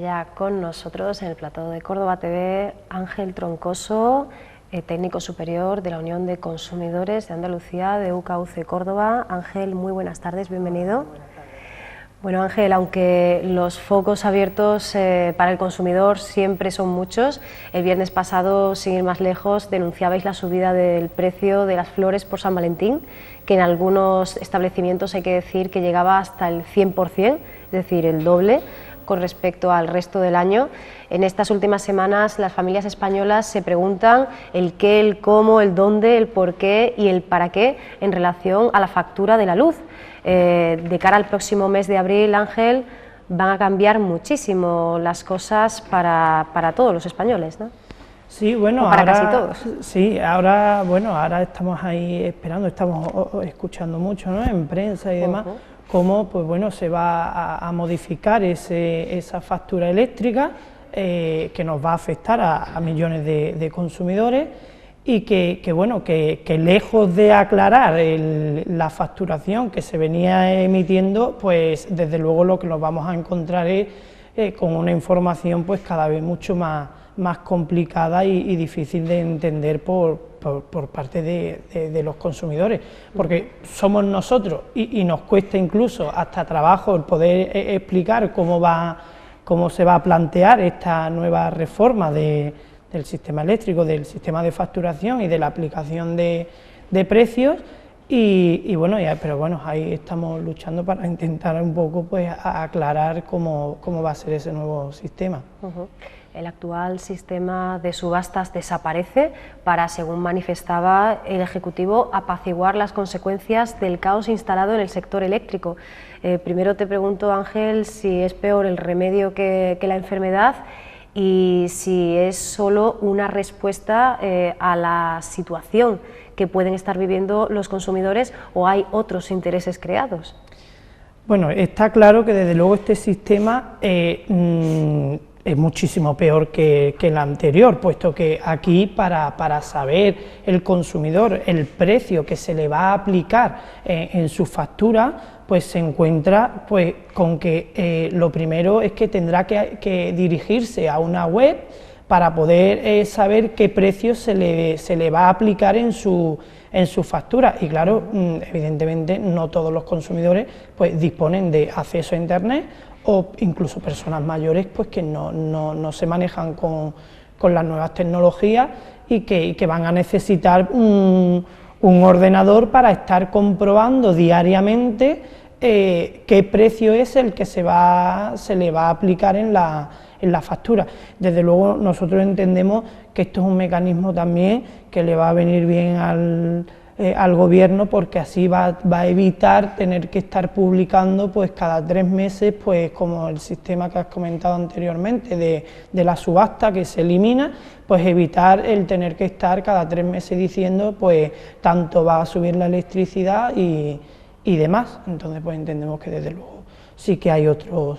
ya con nosotros en el plató de Córdoba TV Ángel Troncoso, técnico superior de la Unión de Consumidores de Andalucía de UKUC Córdoba. Ángel, muy buenas tardes, bienvenido. Buenas tardes. Bueno, Ángel, aunque los focos abiertos para el consumidor siempre son muchos, el viernes pasado, sin ir más lejos, denunciabais la subida del precio de las flores por San Valentín, que en algunos establecimientos hay que decir que llegaba hasta el 100%, es decir, el doble con respecto al resto del año. En estas últimas semanas las familias españolas se preguntan el qué, el cómo, el dónde, el por qué y el para qué en relación a la factura de la luz. De cara al próximo mes de abril, Ángel, van a cambiar muchísimo las cosas para todos los españoles, ¿no? Sí, bueno, para ahora, casi todos. Sí, ahora estamos ahí esperando, estamos escuchando mucho, ¿no?, en prensa y demás, cómo pues bueno, se va a modificar esa factura eléctrica que nos va a afectar a millones de consumidores, y que lejos de aclarar la facturación que se venía emitiendo, pues desde luego lo que nos vamos a encontrar es con una información pues cada vez mucho más complicada y difícil de entender por parte de los consumidores, porque somos nosotros y nos cuesta incluso hasta trabajo el poder explicar cómo se va a plantear esta nueva reforma del sistema eléctrico, del sistema de facturación y de la aplicación de precios, pero bueno, ahí estamos luchando para intentar un poco pues aclarar cómo va a ser ese nuevo sistema. El actual sistema de subastas desaparece para, según manifestaba el Ejecutivo, apaciguar las consecuencias del caos instalado en el sector eléctrico. Primero te pregunto, Ángel, si es peor el remedio que la enfermedad, y si es solo una respuesta a la situación que pueden estar viviendo los consumidores, o hay otros intereses creados. Bueno, está claro que desde luego este sistema es muchísimo peor que el anterior, puesto que aquí para saber el consumidor el precio que se le va a aplicar en su factura, pues se encuentra pues con que lo primero es que tendrá que dirigirse a una web para poder saber qué precio se le va a aplicar en su factura, y claro, evidentemente no todos los consumidores pues disponen de acceso a internet, o incluso personas mayores pues que no se manejan con las nuevas tecnologías y que van a necesitar un ordenador para estar comprobando diariamente qué precio es el que se le va a aplicar en la factura. Desde luego nosotros entendemos que esto es un mecanismo también que le va a venir bien al gobierno, porque así va a evitar tener que estar publicando pues cada 3 meses, pues como el sistema que has comentado anteriormente de la subasta que se elimina, pues evitar el tener que estar cada 3 meses diciendo pues tanto va a subir la electricidad y demás. Entonces pues entendemos que desde luego sí que hay otros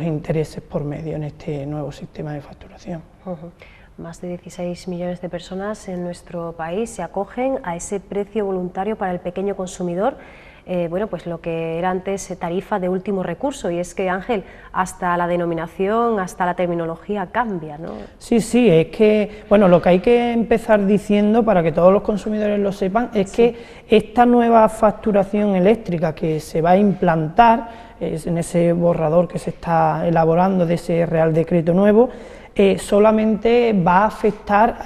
intereses por medio en este nuevo sistema de facturación. Más de 16 millones de personas en nuestro país se acogen a ese precio voluntario para el pequeño consumidor, bueno, pues lo que era antes tarifa de último recurso, y es que, Ángel, hasta la denominación, hasta la terminología cambia, ¿no? Sí, es que, bueno, lo que hay que empezar diciendo para que todos los consumidores lo sepan es que esta nueva facturación eléctrica que se va a implantar en ese borrador que se está elaborando de ese Real Decreto nuevo, solamente va a afectar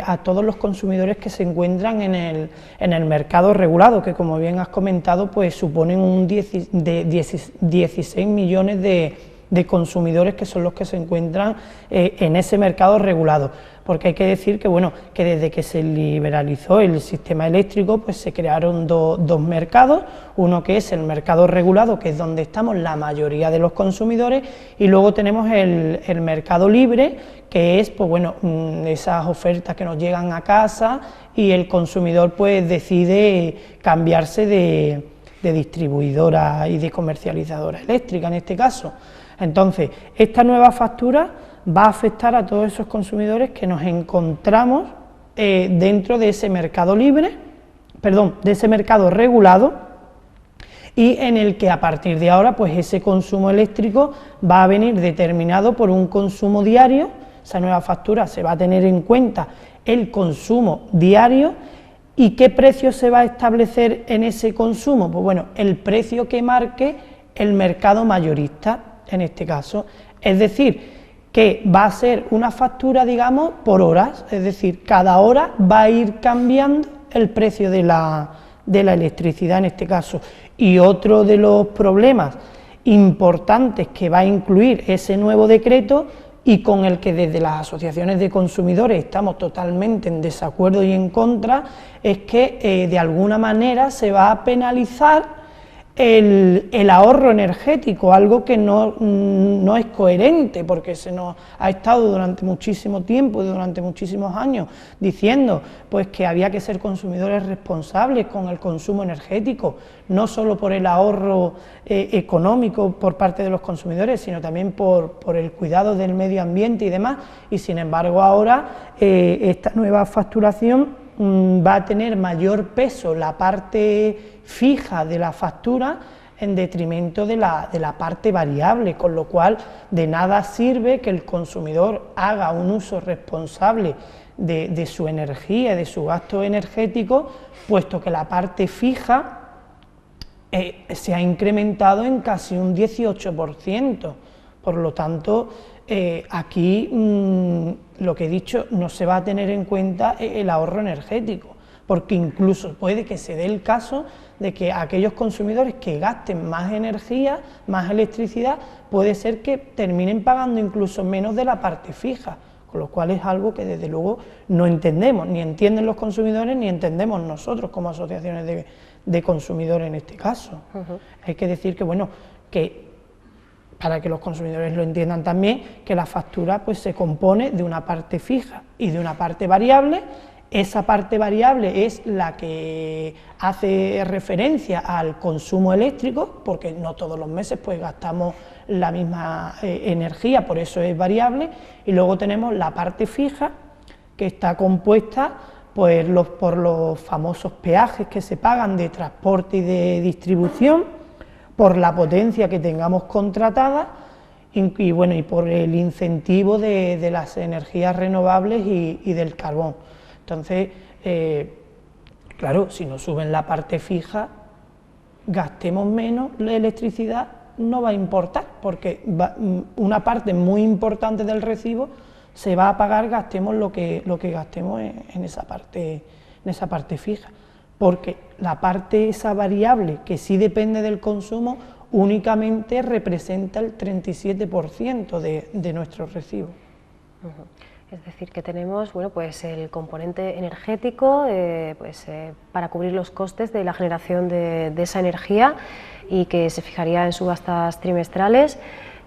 a todos los consumidores que se encuentran en el mercado regulado, que como bien has comentado, pues suponen 16 millones de consumidores, que son los que se encuentran en ese mercado regulado. Porque hay que decir que, bueno, que desde que se liberalizó el sistema eléctrico, pues se crearon dos mercados, uno que es el mercado regulado, que es donde estamos la mayoría de los consumidores, y luego tenemos el mercado libre, que es pues bueno, esas ofertas que nos llegan a casa y el consumidor pues decide cambiarse de distribuidora y de comercializadora eléctrica en este caso. Entonces, esta nueva factura va a afectar a todos esos consumidores que nos encontramos dentro de ese mercado libre, de ese mercado regulado, y en el que a partir de ahora pues ese consumo eléctrico va a venir determinado por un consumo diario. Esa nueva factura se va a tener en cuenta el consumo diario. ¿Y qué precio se va a establecer en ese consumo? Pues bueno, el precio que marque el mercado mayorista, en este caso, es decir, que va a ser una factura, digamos, por horas, es decir, cada hora va a ir cambiando el precio de la electricidad en este caso. Y otro de los problemas importantes que va a incluir ese nuevo decreto, y con el que desde las asociaciones de consumidores estamos totalmente en desacuerdo y en contra, es que de alguna manera se va a penalizar el ahorro energético, algo que no es coherente, porque se nos ha estado durante muchísimo tiempo y durante muchísimos años diciendo pues que había que ser consumidores responsables con el consumo energético, no solo por el ahorro económico por parte de los consumidores, sino también por el cuidado del medio ambiente y demás, y sin embargo ahora esta nueva facturación va a tener mayor peso la parte fija de la factura en detrimento de la parte variable, con lo cual de nada sirve que el consumidor haga un uso responsable de su energía, de su gasto energético, puesto que la parte fija se ha incrementado en casi un 18%, por lo tanto aquí lo que he dicho, no se va a tener en cuenta el ahorro energético, porque incluso puede que se dé el caso de que aquellos consumidores que gasten más energía, más electricidad, puede ser que terminen pagando incluso menos de la parte fija, con lo cual es algo que desde luego no entendemos, ni entienden los consumidores, ni entendemos nosotros como asociaciones de consumidores en este caso. Hay que decir que, bueno, que para que los consumidores lo entiendan también, que la factura pues se compone de una parte fija y de una parte variable. Esa parte variable es la que hace referencia al consumo eléctrico, porque no todos los meses pues gastamos la misma energía, por eso es variable, y luego tenemos la parte fija, que está compuesta pues por los famosos peajes que se pagan de transporte y de distribución, por la potencia que tengamos contratada y bueno, y por el incentivo de las energías renovables y del carbón. Entonces, claro, si nos suben la parte fija, gastemos menos la electricidad, no va a importar, porque una parte muy importante del recibo se va a pagar, gastemos lo que gastemos en esa parte fija, porque la parte esa variable que sí depende del consumo únicamente representa el 37% de nuestro recibo. Es decir, que tenemos pues el componente energético para cubrir los costes de la generación de esa energía y que se fijaría en subastas trimestrales.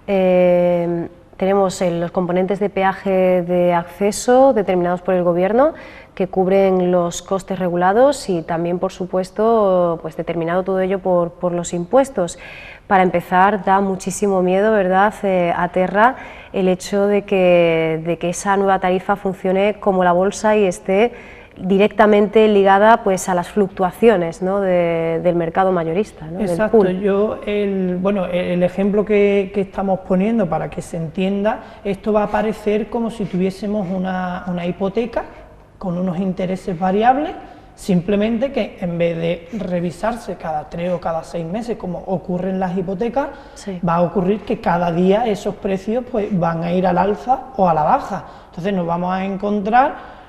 Tenemos los componentes de peaje de acceso determinados por el Gobierno, que cubren los costes regulados, y también, por supuesto, pues determinado todo ello por los impuestos. Para empezar, da muchísimo miedo, ¿verdad?, aterra el hecho de que esa nueva tarifa funcione como la bolsa y esté directamente ligada pues a las fluctuaciones, ¿no?, del mercado mayorista, ¿no? Exacto. El ejemplo que estamos poniendo, para que se entienda, esto va a parecer como si tuviésemos una hipoteca con unos intereses variables, simplemente que en vez de revisarse cada 3 o cada 6 meses, como ocurre en las hipotecas, sí, va a ocurrir que cada día esos precios pues van a ir al alza o a la baja. Entonces nos vamos a encontrar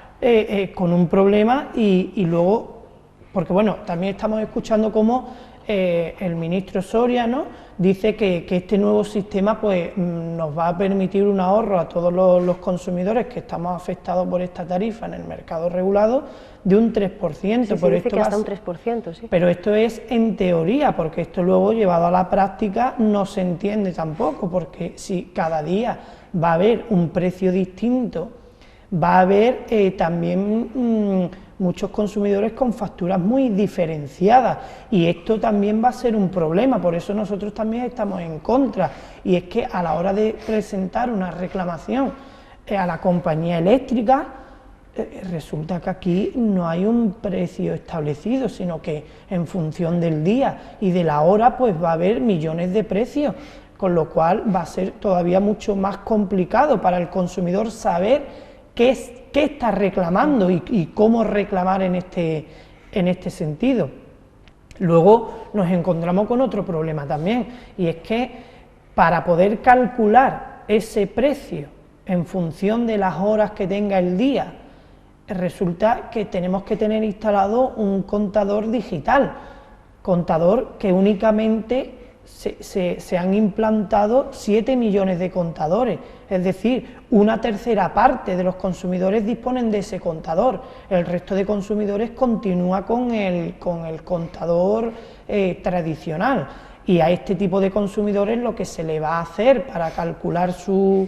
con un problema y luego, porque bueno, también estamos escuchando cómo el ministro Soria, ¿no?, dice que este nuevo sistema pues nos va a permitir un ahorro a todos los consumidores que estamos afectados por esta tarifa en el mercado regulado de un 3%. Sí, dice que hasta un 3%, sí. Pero esto es en teoría, porque esto luego llevado a la práctica no se entiende tampoco, porque si cada día va a haber un precio distinto, va a haber también muchos consumidores con facturas muy diferenciadas, y esto también va a ser un problema. Por eso nosotros también estamos en contra, y es que a la hora de presentar una reclamación a la compañía eléctrica, resulta que aquí no hay un precio establecido, sino que en función del día y de la hora pues va a haber millones de precios, con lo cual va a ser todavía mucho más complicado para el consumidor saber qué está reclamando y cómo reclamar en este sentido. Luego nos encontramos con otro problema también, y es que para poder calcular ese precio en función de las horas que tenga el día, resulta que tenemos que tener instalado un contador digital, contador que únicamente se han implantado 7 millones de contadores, es decir, una tercera parte de los consumidores disponen de ese contador, el resto de consumidores continúa con el contador tradicional, y a este tipo de consumidores lo que se le va a hacer para calcular su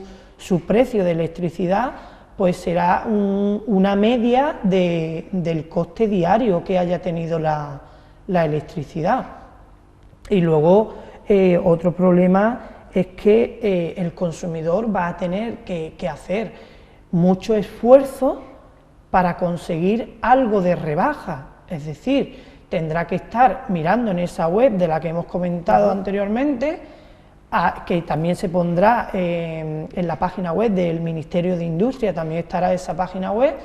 precio de electricidad pues será una media del coste diario que haya tenido la electricidad. Y luego otro problema es que el consumidor va a tener que hacer mucho esfuerzo para conseguir algo de rebaja, es decir, tendrá que estar mirando en esa web de la que hemos comentado anteriormente, que también se pondrá en la página web del Ministerio de Industria, también estará esa página web,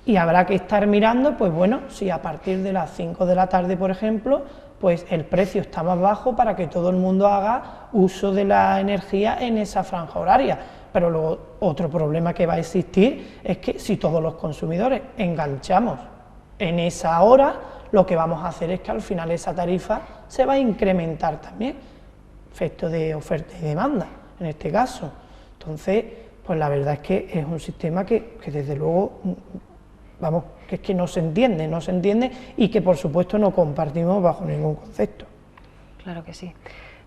y habrá que estar mirando, pues bueno, si a partir de las 5 de la tarde, por ejemplo, pues el precio está más bajo para que todo el mundo haga uso de la energía en esa franja horaria. Pero luego otro problema que va a existir es que si todos los consumidores enganchamos en esa hora, lo que vamos a hacer es que al final esa tarifa se va a incrementar también, efecto de oferta y demanda, en este caso. Entonces, pues la verdad es que es un sistema que desde luego, vamos, que es que no se entiende y que por supuesto no compartimos bajo ningún concepto. Claro que sí.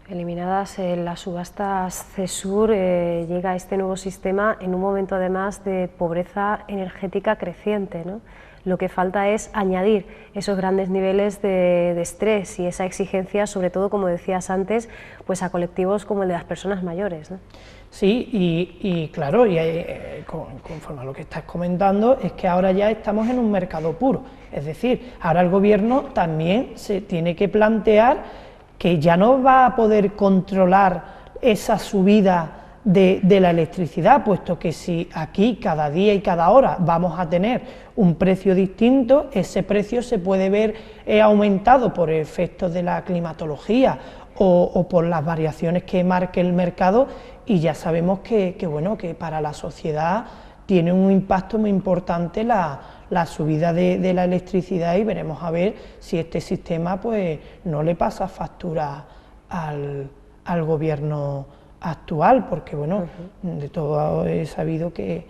Eliminadas las subastas CESUR, llega este nuevo sistema en un momento además de pobreza energética creciente, ¿no? Lo que falta es añadir esos grandes niveles de estrés y esa exigencia, sobre todo, como decías antes, pues a colectivos como el de las personas mayores, ¿no? Sí, y claro, conforme a lo que estás comentando, es que ahora ya estamos en un mercado puro, es decir, ahora el gobierno también se tiene que plantear que ya no va a poder controlar esa subida de la electricidad, puesto que si aquí cada día y cada hora vamos a tener un precio distinto, ese precio se puede ver aumentado por efectos de la climatología o por las variaciones que marque el mercado, y ya sabemos que para la sociedad tiene un impacto muy importante la subida de la electricidad, y veremos a ver si este sistema pues no le pasa factura al gobierno actual, porque bueno, de todo he sabido que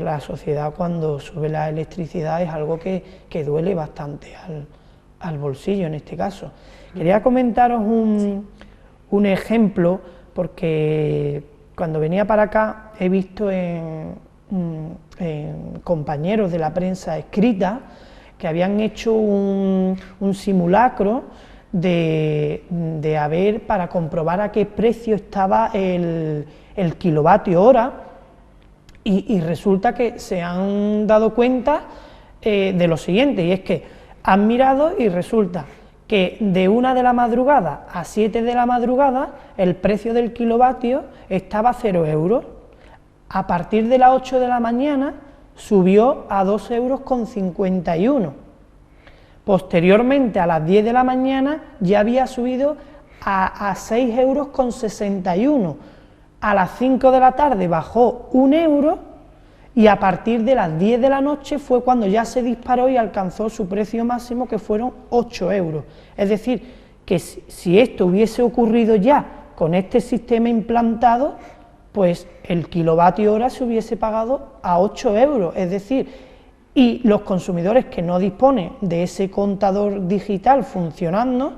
la sociedad cuando sube la electricidad es algo que duele bastante al bolsillo en este caso. Quería comentaros un ejemplo, porque cuando venía para acá he visto en compañeros de la prensa escrita que habían hecho un simulacro para comprobar a qué precio estaba el kilovatio hora, y resulta que se han dado cuenta de lo siguiente, y es que han mirado y resulta que de 1 de la madrugada a 7 de la madrugada el precio del kilovatio estaba a 0 euros, a partir de las 8 de la mañana subió a 2,51 euros. Posteriormente, a las 10 de la mañana, ya había subido a 6,61 euros. A las 5 de la tarde bajó 1 euro, y a partir de las 10 de la noche fue cuando ya se disparó y alcanzó su precio máximo, que fueron 8 euros. Es decir, que si esto hubiese ocurrido ya con este sistema implantado, pues el kilovatio hora se hubiese pagado a 8 euros, es decir, y los consumidores que no disponen de ese contador digital funcionando,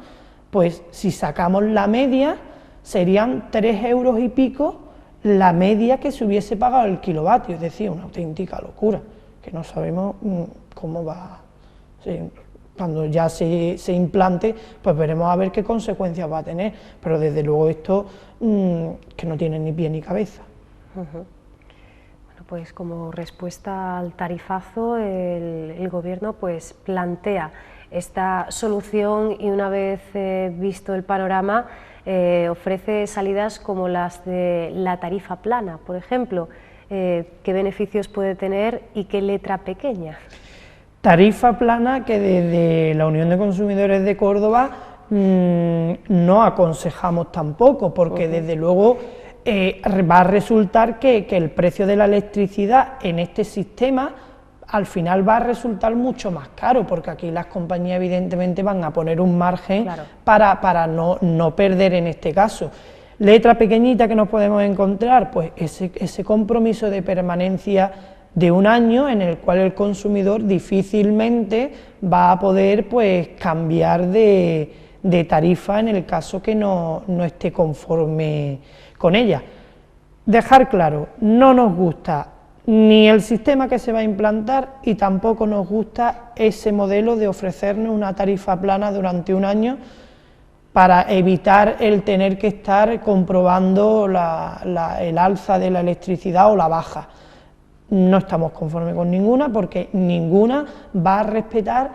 pues si sacamos la media, serían 3 euros y pico la media que se hubiese pagado el kilovatio, es decir, una auténtica locura, que no sabemos cómo va. Sí, cuando ya se implante, pues veremos a ver qué consecuencias va a tener, pero desde luego esto que no tiene ni pie ni cabeza. Bueno, pues como respuesta al tarifazo, el Gobierno pues plantea esta solución y una vez visto el panorama ofrece salidas como las de la tarifa plana, por ejemplo. ¿Qué beneficios puede tener y qué letra pequeña? Tarifa plana que desde la Unión de Consumidores de Córdoba no aconsejamos tampoco, porque desde luego va a resultar que el precio de la electricidad en este sistema al final va a resultar mucho más caro, porque aquí las compañías evidentemente van a poner un margen, claro, para no perder en este caso. Letra pequeñita que nos podemos encontrar, pues ese compromiso de permanencia de un año en el cual el consumidor difícilmente va a poder pues cambiar de tarifa en el caso que no esté conforme con ella. Dejar claro, no nos gusta ni el sistema que se va a implantar y tampoco nos gusta ese modelo de ofrecernos una tarifa plana durante un año para evitar el tener que estar comprobando el alza de la electricidad o la baja. No estamos conformes con ninguna, porque ninguna va a respetar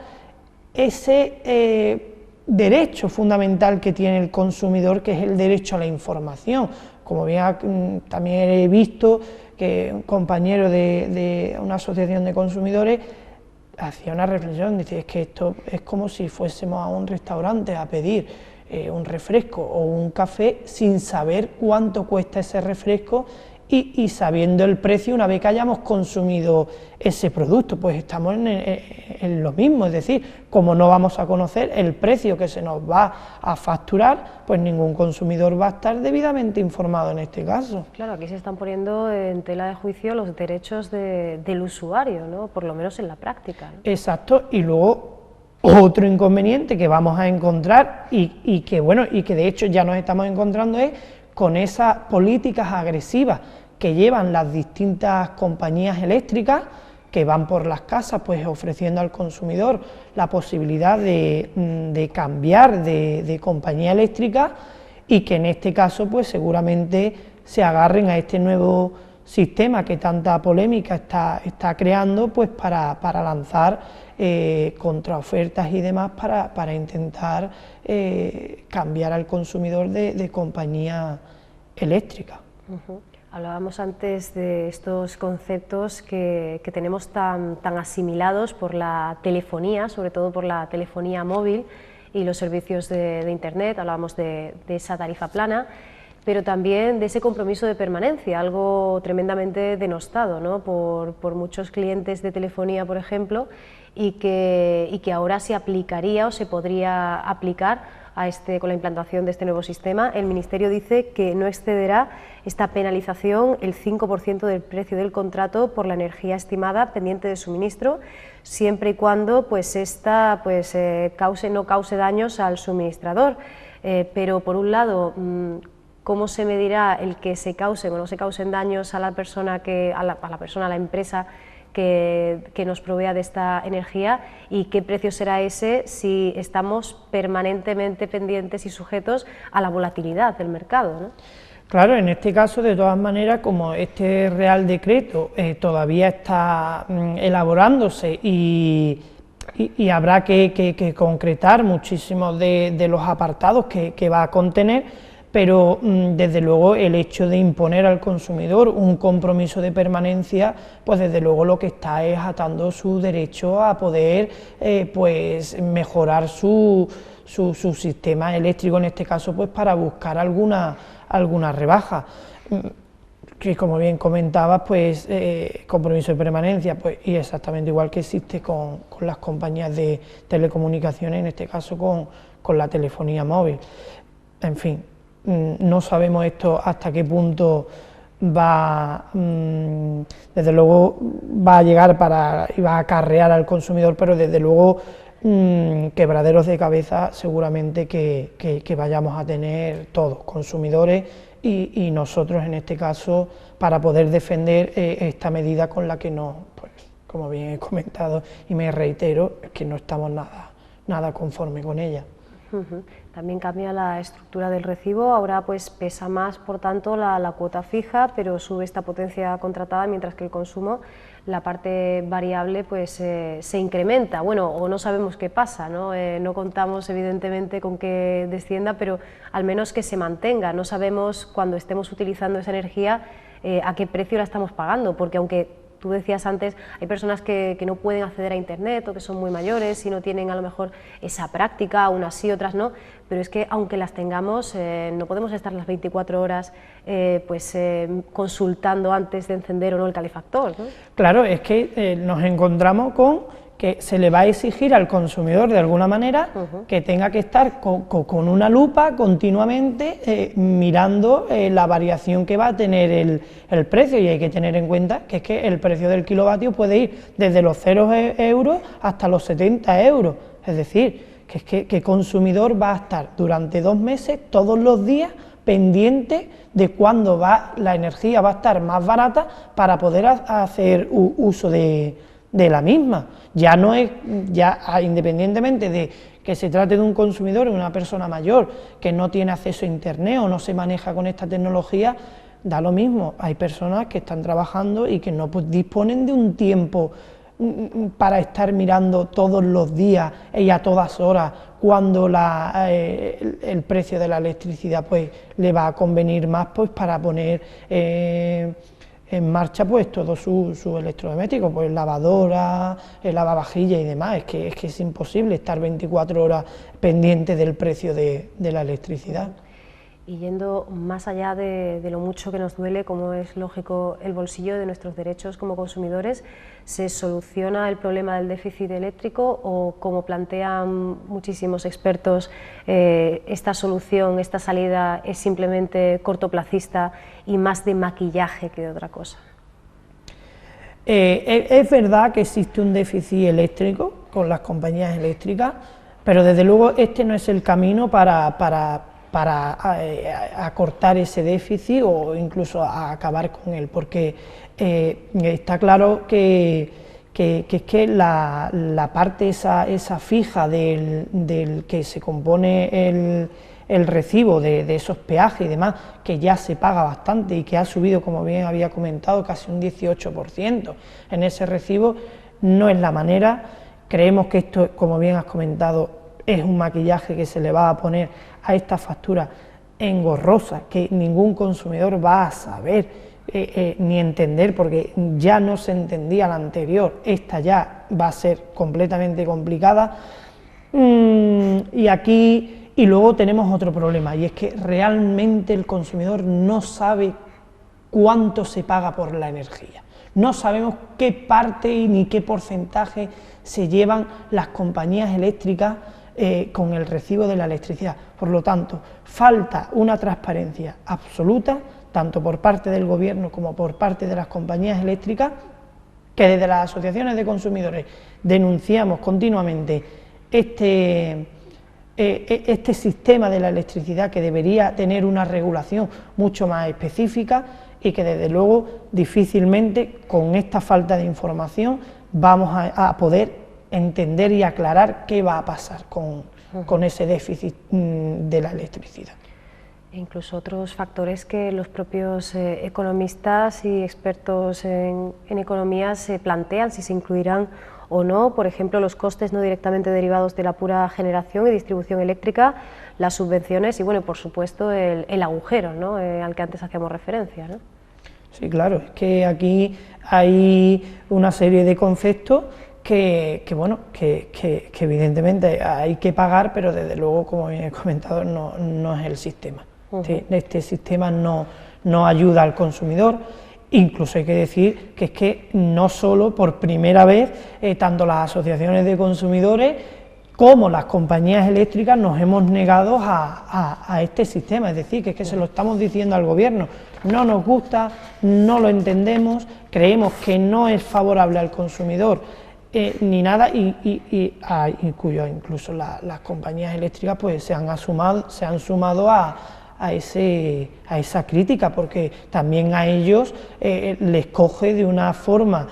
ese derecho fundamental que tiene el consumidor, que es el derecho a la información. Como bien también he visto que un compañero de una asociación de consumidores hacía una reflexión, dice, es que esto es como si fuésemos a un restaurante a pedir un refresco o un café sin saber cuánto cuesta ese refresco y sabiendo el precio una vez que hayamos consumido ese producto, pues estamos en lo mismo, es decir, como no vamos a conocer el precio que se nos va a facturar, pues ningún consumidor va a estar debidamente informado en este caso. Claro, aquí se están poniendo en tela de juicio los derechos del usuario, ¿no? Por lo menos en la práctica, ¿no? Exacto, y luego otro inconveniente que vamos a encontrar y que de hecho ya nos estamos encontrando es con esas políticas agresivas que llevan las distintas compañías eléctricas, que van por las casas pues ofreciendo al consumidor la posibilidad de cambiar de compañía eléctrica, y que en este caso pues seguramente se agarren a este nuevo sistema que tanta polémica está creando, pues para lanzar contraofertas y demás para intentar cambiar al consumidor de compañía eléctrica. Hablábamos antes de estos conceptos que tenemos tan asimilados por la telefonía, sobre todo por la telefonía móvil y los servicios de Internet. Hablábamos de esa tarifa plana, pero también de ese compromiso de permanencia, algo tremendamente denostado, ¿no? por muchos clientes de telefonía, por ejemplo, y que ahora se aplicaría o se podría aplicar con la implantación de este nuevo sistema. El Ministerio dice que no excederá esta penalización el 5% del precio del contrato por la energía estimada pendiente de suministro, siempre y cuando pues esta no cause daños al suministrador. Pero por un lado, ¿cómo se medirá el que se causen o no se causen daños a la empresa que nos provea de esta energía, y qué precio será ese si estamos permanentemente pendientes y sujetos a la volatilidad del mercado, ¿no? Claro, en este caso, de todas maneras, como este Real Decreto todavía está elaborándose y habrá que concretar muchísimos de los apartados que va a contener, pero desde luego el hecho de imponer al consumidor un compromiso de permanencia, pues desde luego lo que está es atando su derecho a poder pues mejorar su sistema eléctrico, en este caso pues para buscar alguna rebaja, que como bien comentabas, pues compromiso de permanencia, pues y exactamente igual que existe con las compañías de telecomunicaciones, en este caso con la telefonía móvil. En fin, no sabemos esto hasta qué punto desde luego va a llegar y va a acarrear al consumidor, pero desde luego quebraderos de cabeza seguramente que vayamos a tener todos, consumidores y nosotros en este caso, para poder defender esta medida con la que pues, como bien he comentado y me reitero, es que no estamos nada conforme con ella. También cambia la estructura del recibo, ahora pues pesa más, por tanto, la cuota fija, pero sube esta potencia contratada, mientras que el consumo, la parte variable, pues se incrementa. Bueno, o no sabemos qué pasa, ¿no? No contamos evidentemente con que descienda, pero al menos que se mantenga. No sabemos cuando estemos utilizando esa energía a qué precio la estamos pagando, porque aunque tú decías antes, hay personas que no pueden acceder a Internet o que son muy mayores y no tienen a lo mejor esa práctica, unas sí, otras no, pero es que aunque las tengamos, no podemos estar las 24 horas consultando antes de encender o no el calefactor, ¿no? Claro, es que nos encontramos con que se le va a exigir al consumidor de alguna manera que tenga que estar con una lupa continuamente mirando la variación que va a tener el precio, y hay que tener en cuenta que es que el precio del kilovatio puede ir desde los 0 euros hasta los 70 euros, es decir, que es que el consumidor va a estar durante 2 meses todos los días pendiente de cuándo la energía va a estar más barata para poder hacer uso de la misma. Ya no es, independientemente de que se trate de un consumidor o una persona mayor que no tiene acceso a Internet o no se maneja con esta tecnología, da lo mismo. Hay personas que están trabajando y que no disponen de un tiempo para estar mirando todos los días y a todas horas cuando el precio de la electricidad pues le va a convenir más pues para poner en marcha pues todo su electrodoméstico, pues lavadora, lavavajillas y demás. Es que es imposible estar 24 horas pendiente del precio de la electricidad. Y yendo más allá de lo mucho que nos duele, como es lógico, el bolsillo de nuestros derechos como consumidores, ¿se soluciona el problema del déficit eléctrico o, como plantean muchísimos expertos, esta solución, esta salida es simplemente cortoplacista y más de maquillaje que de otra cosa? Es verdad que existe un déficit eléctrico con las compañías eléctricas, pero desde luego este no es el camino para acortar ese déficit o incluso a acabar con él, porque está claro que es que la parte esa fija del que se compone el recibo de esos peajes y demás, que ya se paga bastante y que ha subido, como bien había comentado, casi un 18% en ese recibo, no es la manera. Creemos que esto, como bien has comentado, es un maquillaje que se le va a poner a esta factura engorrosa, que ningún consumidor va a saber ni entender, porque ya no se entendía la anterior, esta ya va a ser completamente complicada. Y luego tenemos otro problema, y es que realmente el consumidor no sabe cuánto se paga por la energía. No sabemos qué parte ni qué porcentaje se llevan las compañías eléctricas con el recibo de la electricidad. Por lo tanto, falta una transparencia absoluta, tanto por parte del Gobierno como por parte de las compañías eléctricas, que desde las asociaciones de consumidores denunciamos continuamente este sistema de la electricidad, que debería tener una regulación mucho más específica, y que desde luego difícilmente con esta falta de información vamos a poder entender y aclarar qué va a pasar con ese déficit de la electricidad. Incluso otros factores que los propios economistas y expertos en economía se plantean si se incluirán o no, por ejemplo, los costes no directamente derivados de la pura generación y distribución eléctrica, las subvenciones y, bueno, por supuesto, el agujero, ¿no?, al que antes hacíamos referencia, ¿no? Sí, claro, es que aquí hay una serie de conceptos que evidentemente hay que pagar, pero desde luego, como bien he comentado, no es el sistema. ¿Sí? Este sistema no ayuda al consumidor. Incluso hay que decir que es que no solo por primera vez, tanto las asociaciones de consumidores como las compañías eléctricas nos hemos negado a este sistema, es decir, que es que se lo estamos diciendo al Gobierno, no nos gusta, no lo entendemos, creemos que no es favorable al consumidor ni nada, incluso las compañías eléctricas pues se han sumado a esa crítica, porque también a ellos les coge de una forma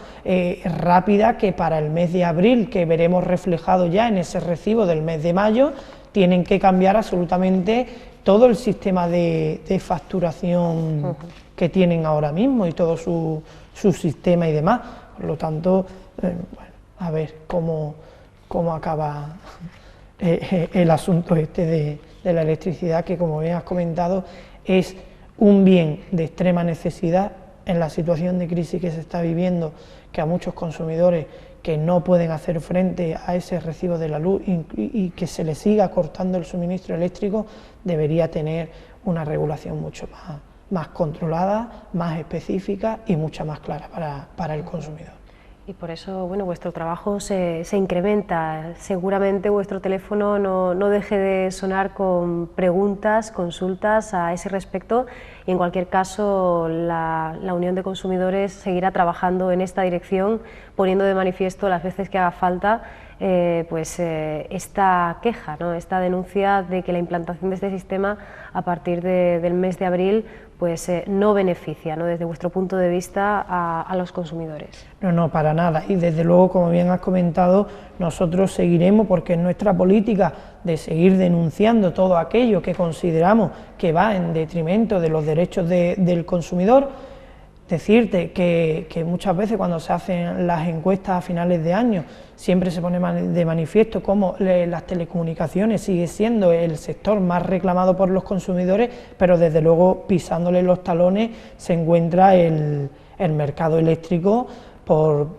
rápida, que para el mes de abril, que veremos reflejado ya en ese recibo del mes de mayo, tienen que cambiar absolutamente todo el sistema de facturación que tienen ahora mismo y todo su sistema y demás. Por lo tanto, bueno, a ver cómo acaba el asunto este de la electricidad, que como bien has comentado es un bien de extrema necesidad en la situación de crisis que se está viviendo, que a muchos consumidores que no pueden hacer frente a ese recibo de la luz y que se les siga cortando el suministro eléctrico, debería tener una regulación mucho más controlada, más específica y mucha más clara para el consumidor. Y por eso, bueno, vuestro trabajo se incrementa. Seguramente vuestro teléfono no deje de sonar con preguntas, consultas a ese respecto, y en cualquier caso la Unión de Consumidores seguirá trabajando en esta dirección, poniendo de manifiesto las veces que haga falta esta queja, ¿no? Esta denuncia de que la implantación de este sistema a partir del mes de abril no beneficia, ¿no?, desde vuestro punto de vista a los consumidores. No, para nada, y desde luego, como bien has comentado, nosotros seguiremos, porque es nuestra política de seguir denunciando todo aquello que consideramos que va en detrimento de los derechos del consumidor. Decirte que muchas veces cuando se hacen las encuestas a finales de año siempre se pone de manifiesto cómo las telecomunicaciones sigue siendo el sector más reclamado por los consumidores, pero desde luego pisándole los talones se encuentra el mercado eléctrico.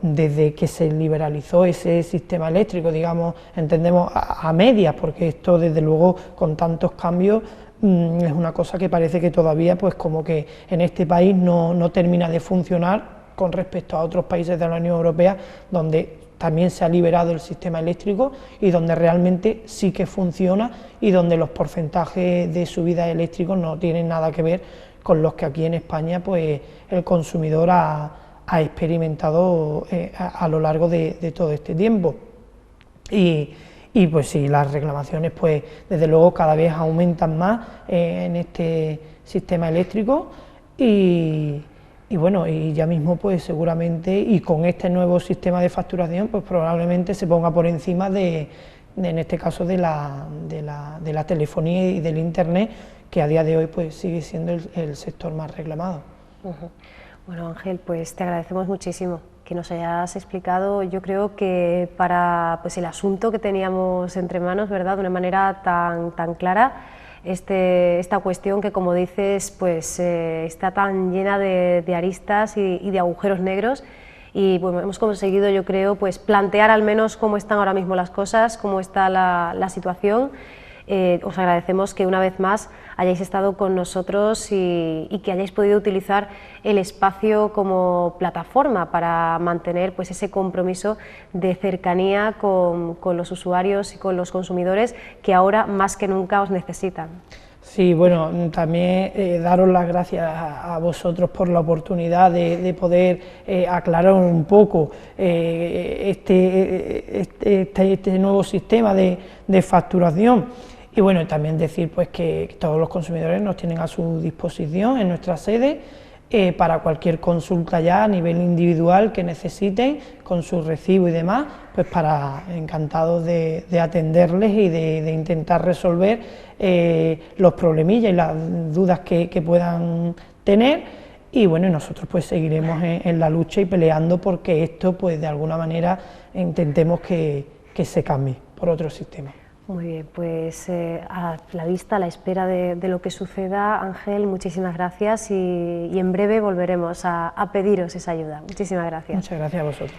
Desde que se liberalizó ese sistema eléctrico, digamos, entendemos a medias, porque esto desde luego con tantos cambios es una cosa que parece que todavía pues como que en este país no termina de funcionar con respecto a otros países de la Unión Europea, donde también se ha liberado el sistema eléctrico y donde realmente sí que funciona y donde los porcentajes de subida eléctricos no tienen nada que ver con los que aquí en España pues el consumidor ha experimentado a lo largo de todo este tiempo. Y pues sí, las reclamaciones pues desde luego cada vez aumentan más en este sistema eléctrico y bueno, y ya mismo pues seguramente, y con este nuevo sistema de facturación pues probablemente se ponga por encima en este caso de la telefonía y del internet, que a día de hoy pues sigue siendo el sector más reclamado. Bueno, Ángel, pues te agradecemos muchísimo que nos hayas explicado, yo creo que para el asunto que teníamos entre manos, ¿verdad?, de una manera tan clara, esta cuestión que, como dices, está tan llena de aristas y de agujeros negros, y bueno, hemos conseguido, yo creo, plantear al menos cómo están ahora mismo las cosas, cómo está la situación. Os agradecemos que una vez más hayáis estado con nosotros y que hayáis podido utilizar el espacio como plataforma para mantener ese compromiso de cercanía con los usuarios y con los consumidores que ahora más que nunca os necesitan. Sí, bueno, también daros las gracias a vosotros por la oportunidad de poder aclarar un poco este nuevo sistema de facturación. Y bueno, también decir pues que todos los consumidores nos tienen a su disposición en nuestra sede para cualquier consulta ya a nivel individual que necesiten, con su recibo y demás, pues encantados de atenderles y de intentar resolver los problemillas y las dudas que puedan tener. Y bueno, nosotros pues seguiremos en la lucha y peleando porque esto pues de alguna manera intentemos que se cambie por otro sistema. Muy bien, pues a la vista, a la espera de lo que suceda, Ángel, muchísimas gracias y en breve volveremos a pediros esa ayuda. Muchísimas gracias. Muchas gracias a vosotros.